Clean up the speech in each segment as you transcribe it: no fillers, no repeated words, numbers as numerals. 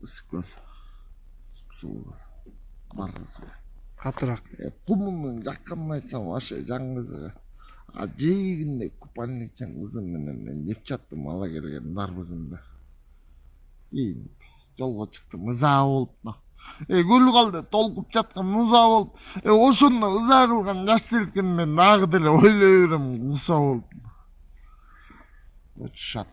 Ысыккөл. Сулуу. Баргызы. Катыраак. Кумунун жакканын айтсам вообще жаңгызы. Жейгинде купальникчен кызым менен мен жеп чаттым ала келген дарбызында. Кийин жолго чыктым, ыза болуп. Көл калды толкуп жаткан ыза болуп. Ошондо ыза кылган жаш селкин мен дагы деле ойлой берем, куса болуп. Учушат.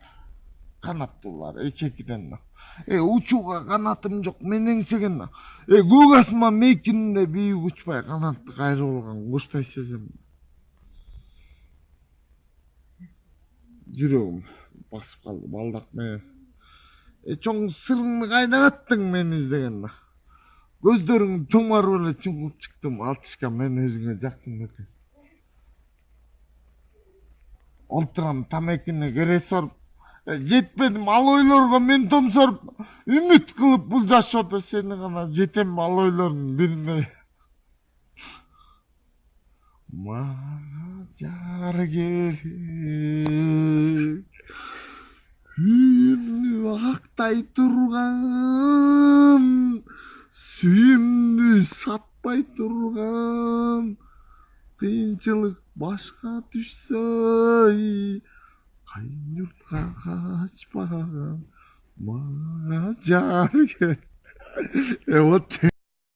Канаттуулар эки-экиден. Учууга канатым жок, мен эңсеген. Көк асман мейкинде бийик учпай канаты кайрып алган куштай сезем. Жүрөгүм басып калды балдак менен. Чоң сырыңды кайдан аттың мени издеген. Көздөрүң чоңарып эле чуңкуп чыктым, алтышка мен өзүңө жактым экен. Олтурам тамекини кере соруп, жетпедим ал ойлорго мен томсоруп, үмүт кылып бул жашоодо сени гана жетем ал ойлордун бирине. Мага жар керек, күйүмдү актай турган, сүйүмдү сатпай турган, кыйынчылык башка түшсө кайын журтка качпаган, мага жар керек. Вот